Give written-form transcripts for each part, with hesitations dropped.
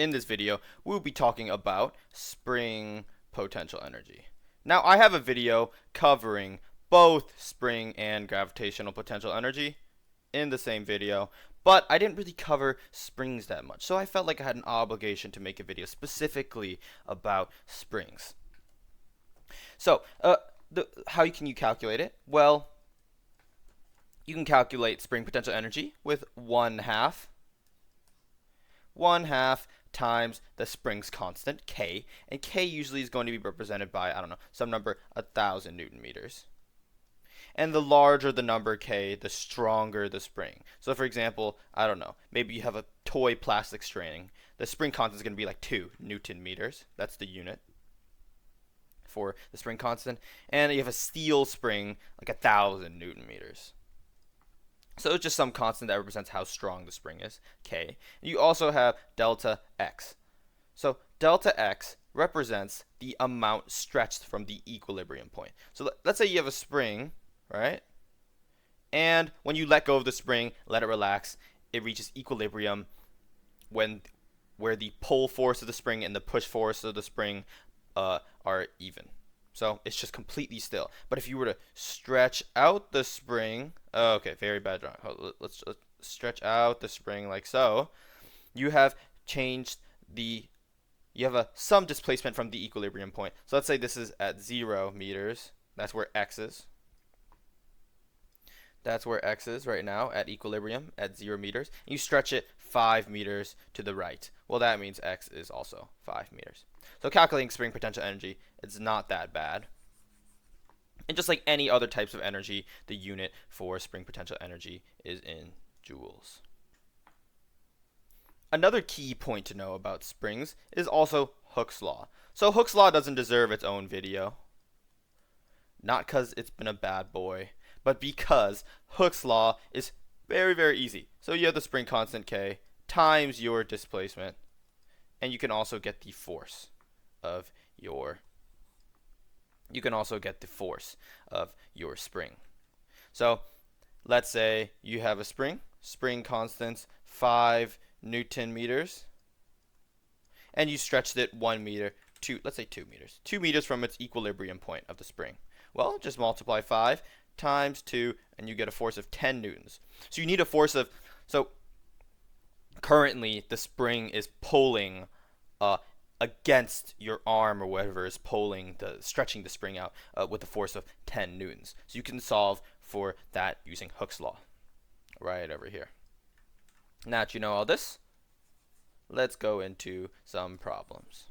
In this video, we'll be talking about spring potential energy. Now, I have a video covering both spring and gravitational potential energy in the same video, but I didn't really cover springs that much, so I felt like I had an obligation to make a video specifically about springs. So, how can you calculate it? Well, you can calculate spring potential energy with 1/2 times the spring's constant, K, and K usually is going to be represented by, I don't know, some number 1,000 Newton meters. And the larger the number K, the stronger the spring. So for example, I don't know, maybe you have a toy plastic string. The spring constant is going to be like 2 Newton meters. That's the unit for the spring constant. And you have a steel spring, like 1,000 Newton meters. So it's just some constant that represents how strong the spring is, K. You also have delta X. So delta X represents the amount stretched from the equilibrium point. So let's say you have a spring, right? And when you let go of the spring, let it relax, it reaches equilibrium where the pull force of the spring and the push force of the spring are even. So it's just completely still. But if you were to stretch out the spring, okay, very bad drawing. Let's stretch out the spring like so. You have changed some displacement from the equilibrium point. So let's say this is at 0 meters. That's where X is. That's where X is right now at equilibrium at 0 meters. You stretch it 5 meters to the right. Well, that means X is also 5 meters. So calculating spring potential energy, it's not that bad. And just like any other types of energy, the unit for spring potential energy is in joules. Another key point to know about springs is also Hooke's law. So Hooke's law doesn't deserve its own video. Not because it's been a bad boy, but because Hooke's law is very, very easy. So you have the spring constant K times your displacement, and you can also get the force of your spring. So let's say you have a spring constant's 5 Newton meters, and you stretched it 1 meter to, let's say 2 meters. 2 meters from its equilibrium point of the spring. Well, just multiply 5 times 2, and you get a force of 10 newtons. So you need a force of, so currently the spring is pulling against your arm or whatever is stretching the spring out with a force of 10 newtons. So you can solve for that using Hooke's law right over here. Now that you know all this, let's go into some problems.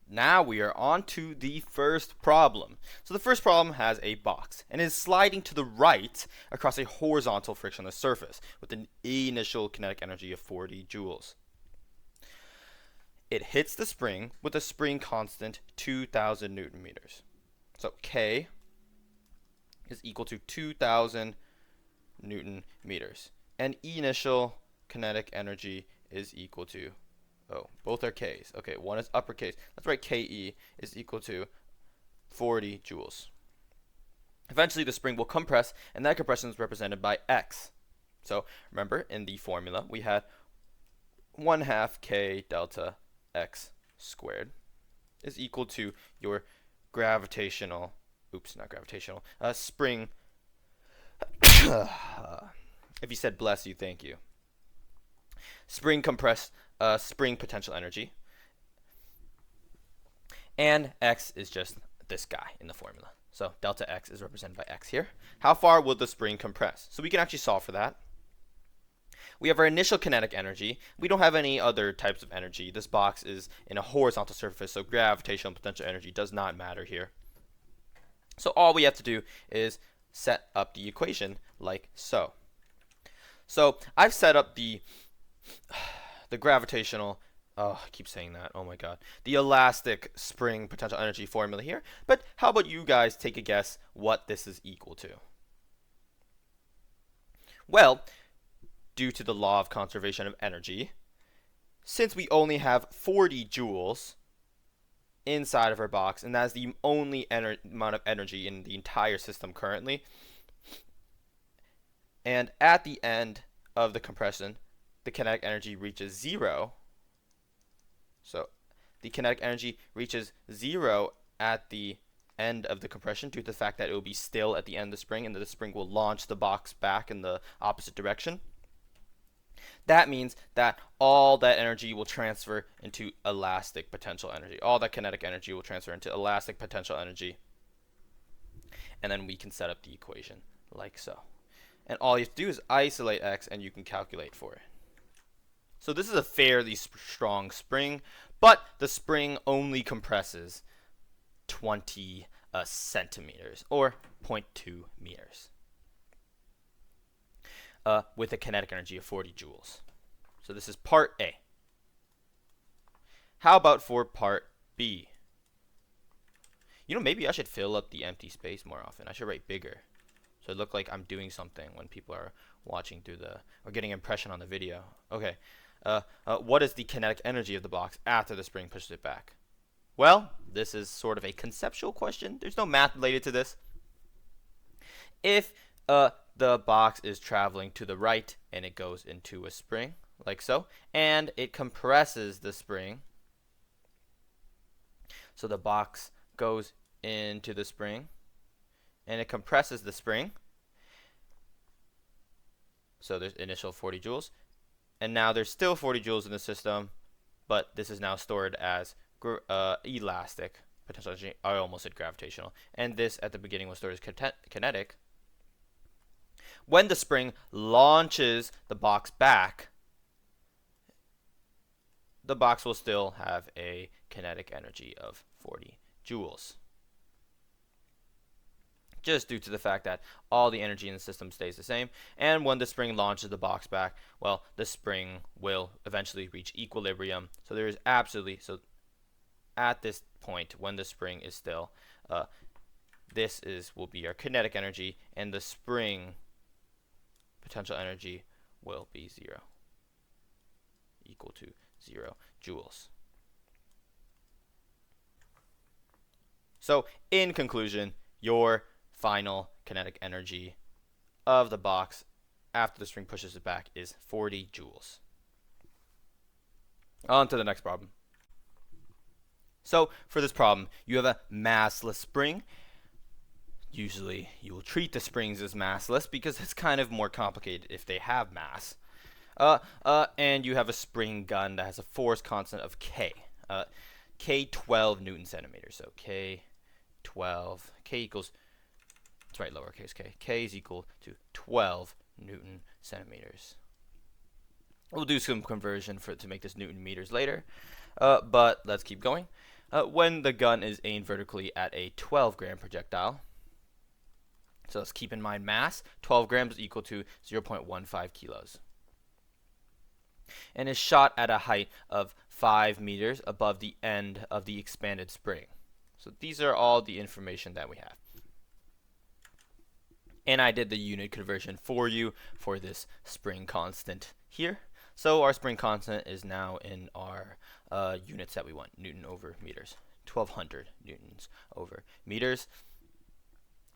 Now we are on to the first problem. So the first problem has a box and is sliding to the right across a horizontal frictionless surface with an initial kinetic energy of 40 joules. It hits the spring with a spring constant 2,000 Newton meters. So K is equal to 2,000 Newton meters. And initial kinetic energy is equal to, both are K's. Okay, one is uppercase. Let's write KE is equal to 40 joules. Eventually the spring will compress, and that compression is represented by X. So remember, in the formula, we had 1/2 K delta X squared is equal to your spring. If you said bless you, thank you. Spring potential energy. And X is just this guy in the formula. So delta X is represented by X here. How far will the spring compress? So we can actually solve for that. We have our initial kinetic energy. We don't have any other types of energy. This box is in a horizontal surface, so gravitational potential energy does not matter here. So all we have to do is set up the equation like so. So I've set up the gravitational, I keep saying that, oh my god, the elastic spring potential energy formula here. But how about you guys take a guess what this is equal to? Well, due to the law of conservation of energy, since we only have 40 joules inside of our box, and that's the only amount of energy in the entire system currently, and at the end of the compression, the kinetic energy reaches 0, So the kinetic energy reaches 0 at the end of the compression due to the fact that it will be still at the end of the spring, and the spring will launch the box back in the opposite direction. That means that all that energy will transfer into elastic potential energy. All that kinetic energy will transfer into elastic potential energy. And then we can set up the equation like so. And all you have to do is isolate x, and you can calculate for it. So this is a fairly strong spring, but the spring only compresses 20 centimeters, or 0.2 meters, with a kinetic energy of 40 joules. So this is part A. How about for part B? Maybe I should fill up the empty space more often. I should write bigger, so it looks like I'm doing something when people are watching through or getting an impression on the video. Okay. What is the kinetic energy of the box after the spring pushes it back? Well, this is sort of a conceptual question. There's no math related to this. If the box is traveling to the right and it goes into a spring, like so, and it compresses the spring, so the box goes into the spring and it compresses the spring, so there's initial 40 joules, and now there's still 40 joules in the system, but this is now stored as elastic potential energy. I almost said gravitational, and this at the beginning was stored as kinetic. When the spring launches the box back, the box will still have a kinetic energy of 40 joules, just due to the fact that all the energy in the system stays the same. And when the spring launches the box back, well, the spring will eventually reach equilibrium. So there is so at this point, when the spring is still, will be our kinetic energy, and the spring potential energy will be 0, equal to 0 joules. So in conclusion, your final kinetic energy of the box after the spring pushes it back is 40 joules. On to the next problem. So for this problem, you have a massless spring. Usually you will treat the springs as massless because it's kind of more complicated if they have mass. And you have a spring gun that has a force constant of K. K 12 Newton centimeters. So K 12, K equals, let's write lowercase k. K is equal to 12 Newton centimeters. We'll do some conversion to make this Newton meters later, but let's keep going. When the gun is aimed vertically at a 12-gram projectile, so let's keep in mind mass, 12 grams is equal to 0.15 kilos, and is shot at a height of 5 meters above the end of the expanded spring. So these are all the information that we have. And I did the unit conversion for you for this spring constant here. So our spring constant is now in our units that we want, Newton over meters, 1200 newtons over meters.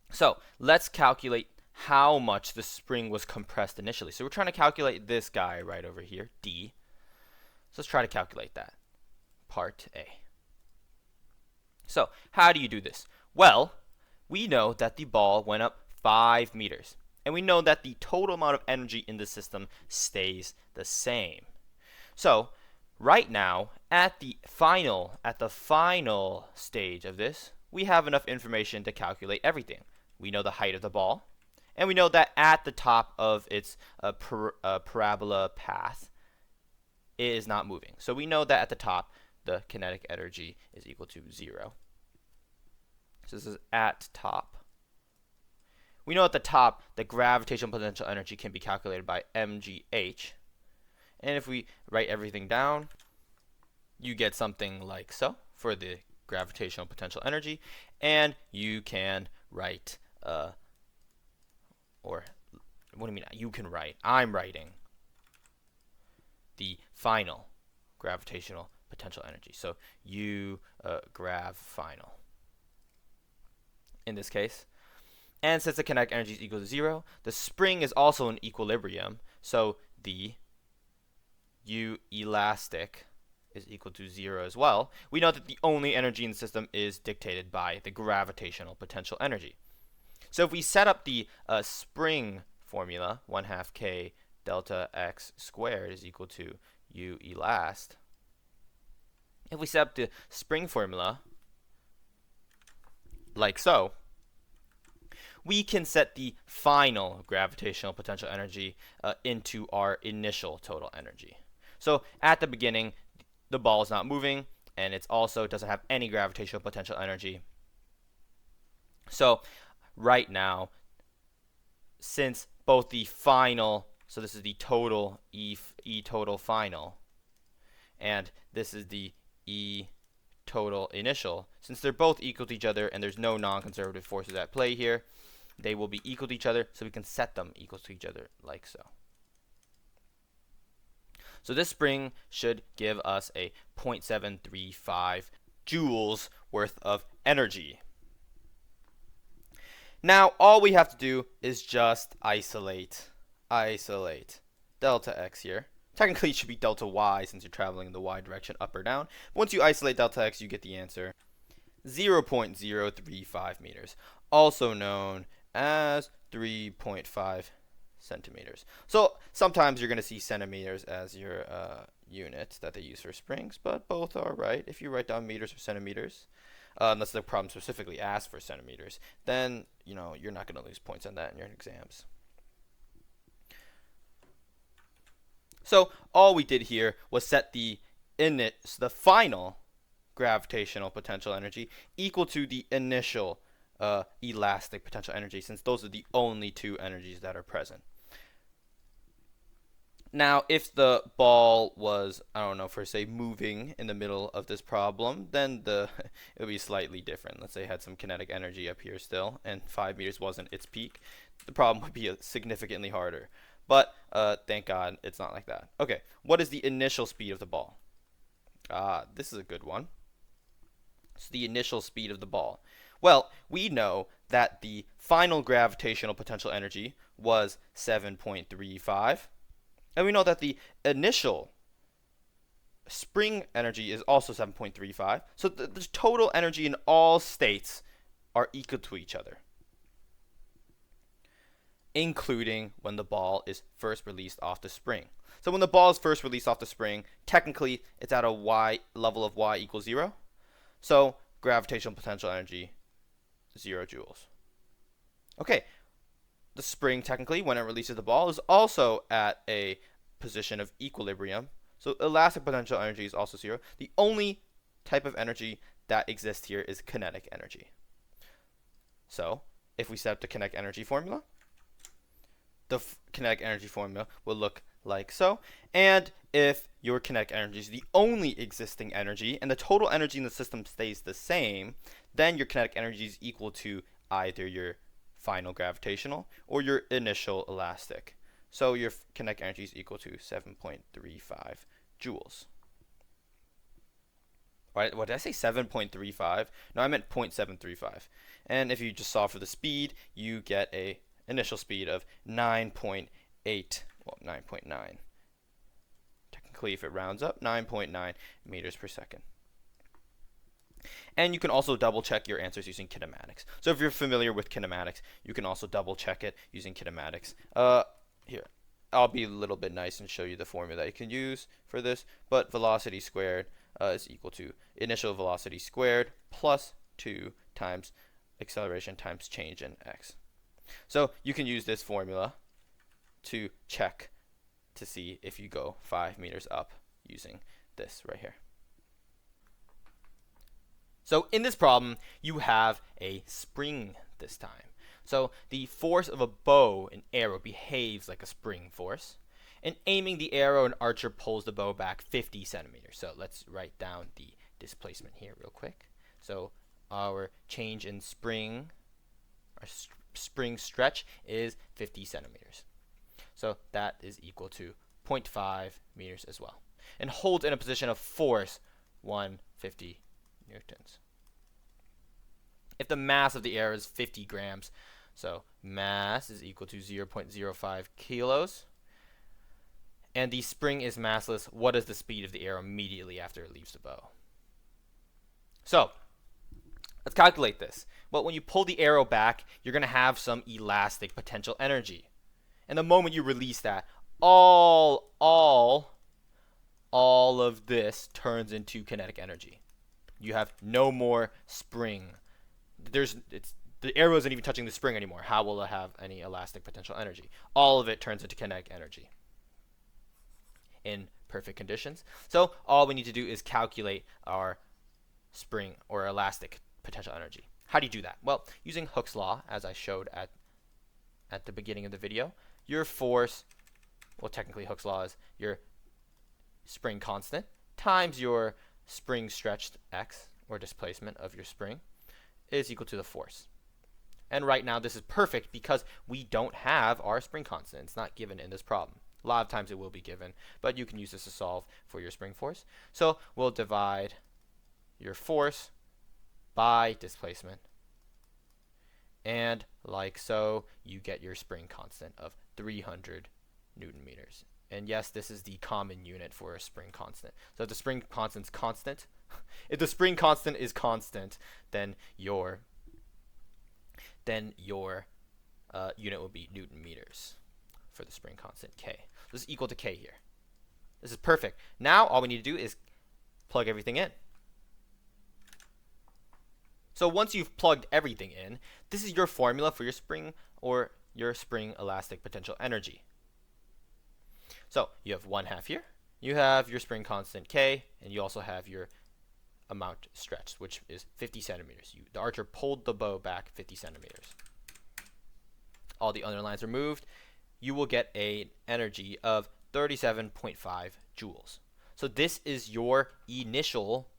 So let's calculate how much the spring was compressed initially. So we're trying to calculate this guy right over here, D. So let's try to calculate that, part A. So how do you do this? Well, we know that the ball went up 5 meters. And we know that the total amount of energy in the system stays the same. So right now, at the final stage of this, we have enough information to calculate everything. We know the height of the ball, and we know that at the top of its parabola path, it is not moving. So we know that at the top, the kinetic energy is equal to 0. So this is at top. We know at the top the gravitational potential energy can be calculated by mgh. And if we write everything down, you get something like so for the gravitational potential energy. And you can write, or what do you mean you can write? I'm writing the final gravitational potential energy. So U grav final in this case. And since the kinetic energy is equal to 0, the spring is also in equilibrium. So the U elastic is equal to 0 as well, we know that the only energy in the system is dictated by the gravitational potential energy. So if we set up the spring formula, 1/2 k delta x squared is equal to u elast. If we set up the spring formula like so, we can set the final gravitational potential energy into our initial total energy. So at the beginning, the ball is not moving, and it also doesn't have any gravitational potential energy. So right now, since both the final, so this is the total E total final, and this is the E total initial, since they're both equal to each other and there's no non-conservative forces at play here, they will be equal to each other, so we can set them equal to each other like so. So this spring should give us a 0.735 joules worth of energy. Now all we have to do is just isolate delta x here. Technically it should be delta y since you're traveling in the y direction up or down. Once you isolate delta x, you get the answer 0.035 meters, also known as 3.5 centimeters. So sometimes you're going to see centimeters as your unit that they use for springs, but both are right. If you write down meters or centimeters, unless the problem specifically asks for centimeters, then you're not going to lose points on that in your exams. So all we did here was set the final gravitational potential energy equal to the initial elastic potential energy, since those are the only two energies that are present. Now, if the ball was, I don't know, for say moving in the middle of this problem, then it would be slightly different. Let's say it had some kinetic energy up here still, and 5 meters wasn't its peak. The problem would be significantly harder. But thank God it's not like that. Okay, what is the initial speed of the ball? This is a good one. So the initial speed of the ball. Well, we know that the final gravitational potential energy was 7.35. And we know that the initial spring energy is also 7.35. So the total energy in all states are equal to each other, including when the ball is first released off the spring. So when the ball is first released off the spring, technically it's at a y level of y equals 0. So gravitational potential energy, 0 joules. Okay, the spring technically, when it releases the ball, is also at a position of equilibrium. So elastic potential energy is also 0. The only type of energy that exists here is kinetic energy. So if we set up the kinetic energy formula, the kinetic energy formula will look like so. And if your kinetic energy is the only existing energy and the total energy in the system stays the same, then your kinetic energy is equal to either your final gravitational or your initial elastic. So your kinetic energy is equal to 7.35 joules. Right, what did I say? 7.35? No, I meant 0.735. And if you just solve for the speed, you get a initial speed of 9.8, well, 9.9. Technically, if it rounds up, 9.9 meters per second. And you can also double check your answers using kinematics. So if you're familiar with kinematics, you can also double check it using kinematics. Here, I'll be a little bit nice and show you the formula that you can use for this. But velocity squared is equal to initial velocity squared plus 2 times acceleration times change in x. So you can use this formula to check to see if you go 5 meters up using this right here. So in this problem, you have a spring this time. So the force of a bow and arrow behaves like a spring force. In aiming the arrow, an archer pulls the bow back 50 centimeters. So let's write down the displacement here real quick. So our change in spring, our spring stretch is 50 centimeters. So that is equal to 0.5 meters as well. And holds in a position of force 150 newtons. If the mass of the arrow is 50 grams, so mass is equal to 0.05 kilos, and the spring is massless, what is the speed of the arrow immediately after it leaves the bow? So let's calculate this. Well, when you pull the arrow back, you're going to have some elastic potential energy. And the moment you release that, all of this turns into kinetic energy. You have no more spring. The arrow isn't even touching the spring anymore. How will it have any elastic potential energy? All of it turns into kinetic energy in perfect conditions. So all we need to do is calculate our spring or elastic potential energy. How do you do that? Well, using Hooke's law, as I showed at the beginning of the video, your force, well, technically Hooke's law is your spring constant times your spring stretched x, or displacement of your spring, is equal to the force. And right now this is perfect because we don't have our spring constant. It's not given in this problem. A lot of times it will be given, but you can use this to solve for your spring force. So we'll divide your force by displacement, and like so, you get your spring constant of 300 Newton meters. And yes, this is the common unit for a spring constant. So if the spring constant's constant, if the spring constant is constant, then your unit will be Newton meters for the spring constant K. This is equal to K here. This is perfect. Now all we need to do is plug everything in. So once you've plugged everything in, this is your formula for your spring or your spring elastic potential energy. So you have 1/2 here. You have your spring constant K, and you also have your amount stretched, which is 50 centimeters. The archer pulled the bow back 50 centimeters. All the other lines are moved. You will get an energy of 37.5 joules. So this is your initial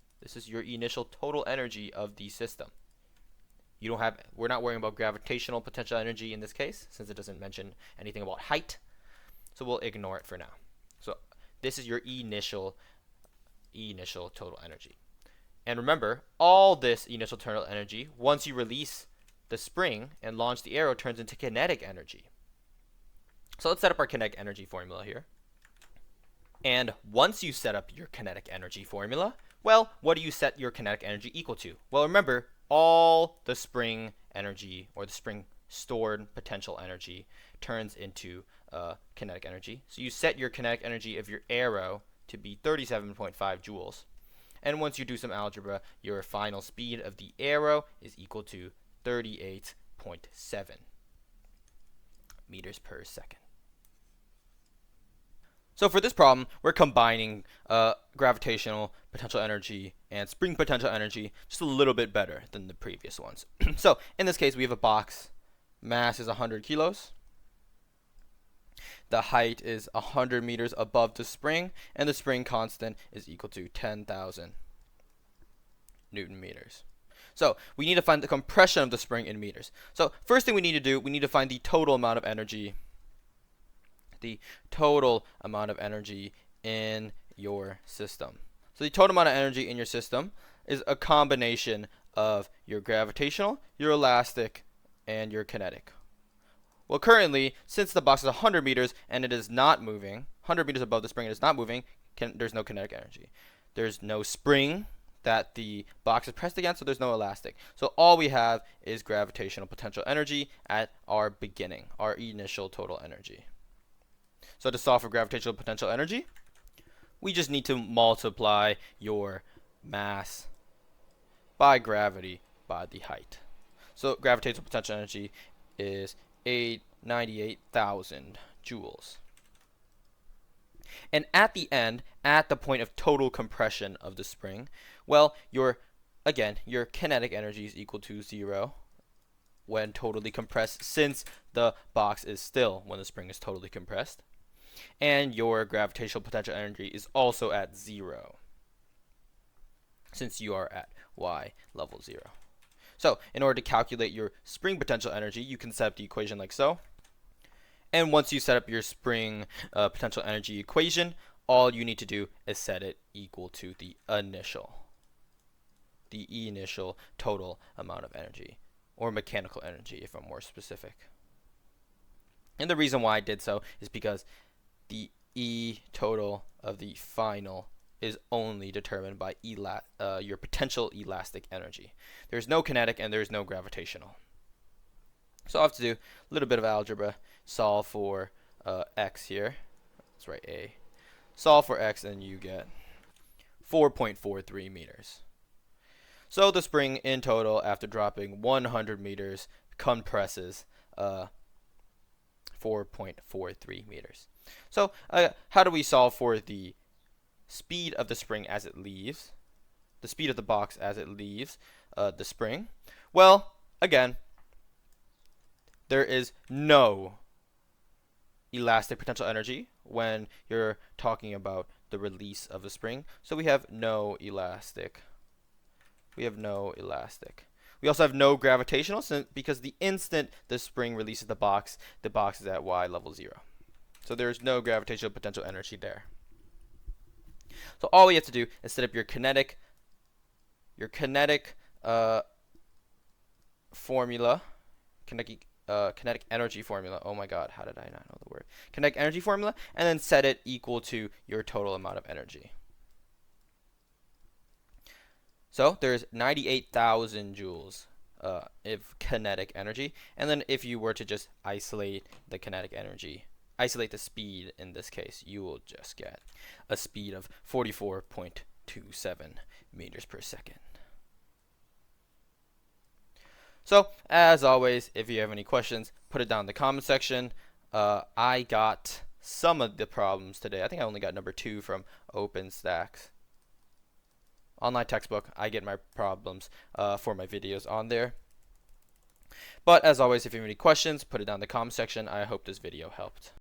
total energy of the system. We're not worrying about gravitational potential energy in this case, since it doesn't mention anything about height. So we'll ignore it for now. So this is your initial total energy. And remember, all this initial total energy, once you release the spring and launch the arrow, turns into kinetic energy. So let's set up our kinetic energy formula here. And once you set up your kinetic energy formula, well, what do you set your kinetic energy equal to? Well, remember, all the spring energy, or the spring stored potential energy, turns into kinetic energy. So you set your kinetic energy of your arrow to be 37.5 joules. And once you do some algebra, your final speed of the arrow is equal to 38.7 meters per second. So for this problem, we're combining gravitational potential energy and spring potential energy just a little bit better than the previous ones. So in this case, we have a box. Mass is 100 kilos. The height is 100 meters above the spring, and the spring constant is equal to 10,000 Newton meters. So we need to find the compression of the spring in meters. So first thing we need to do, we need to find the total amount of energy. The total amount of energy in your system. So the total amount of energy in your system is a combination of your gravitational, your elastic, and your kinetic. Well, currently, since the box is 100 meters and it is not moving, 100 meters above the spring, it is not moving, there's no kinetic energy. There's no spring that the box is pressed against, so there's no elastic. So all we have is gravitational potential energy at our beginning, our initial total energy. So to solve for gravitational potential energy, we just need to multiply your mass by gravity by the height. So gravitational potential energy is 98,000 joules. And at the end, at the point of total compression of the spring, well, your kinetic energy is equal to 0 when totally compressed, since the box is still when the spring is totally compressed. And your gravitational potential energy is also at 0, since you are at y level 0. So in order to calculate your spring potential energy, you can set up the equation like so. And once you set up your spring potential energy equation, all you need to do is set it equal to the initial total amount of energy, or mechanical energy if I'm more specific. And the reason why I did so is because the E total of the final is only determined by your potential elastic energy. There's no kinetic and there's no gravitational. So I'll have to do a little bit of algebra, solve for x here. Let's write A. Solve for x and you get 4.43 meters. So the spring in total, after dropping 100 meters, compresses 4.43 meters. So how do we solve for the speed of the spring as it leaves, the speed of the box as it leaves the spring? Well, again, there is no elastic potential energy when you're talking about the release of a spring. So we have no elastic. We also have no gravitational, because the instant the spring releases the box is at y level 0. So there's no gravitational potential energy there. So all we have to do is set up your kinetic formula, kinetic energy formula. Oh my god, how did I not know the word? Kinetic energy formula, and then set it equal to your total amount of energy. So there's 98,000 joules of kinetic energy, and then if you were to just isolate the kinetic energy, isolate the speed in this case, you will just get a speed of 44.27 meters per second. So, as always, if you have any questions, put it down in the comment section. I got some of the problems today. I think I only got number 2 from OpenStax. Online textbook. I get my problems for my videos on there. But as always, if you have any questions, put it down in the comment section. I hope this video helped.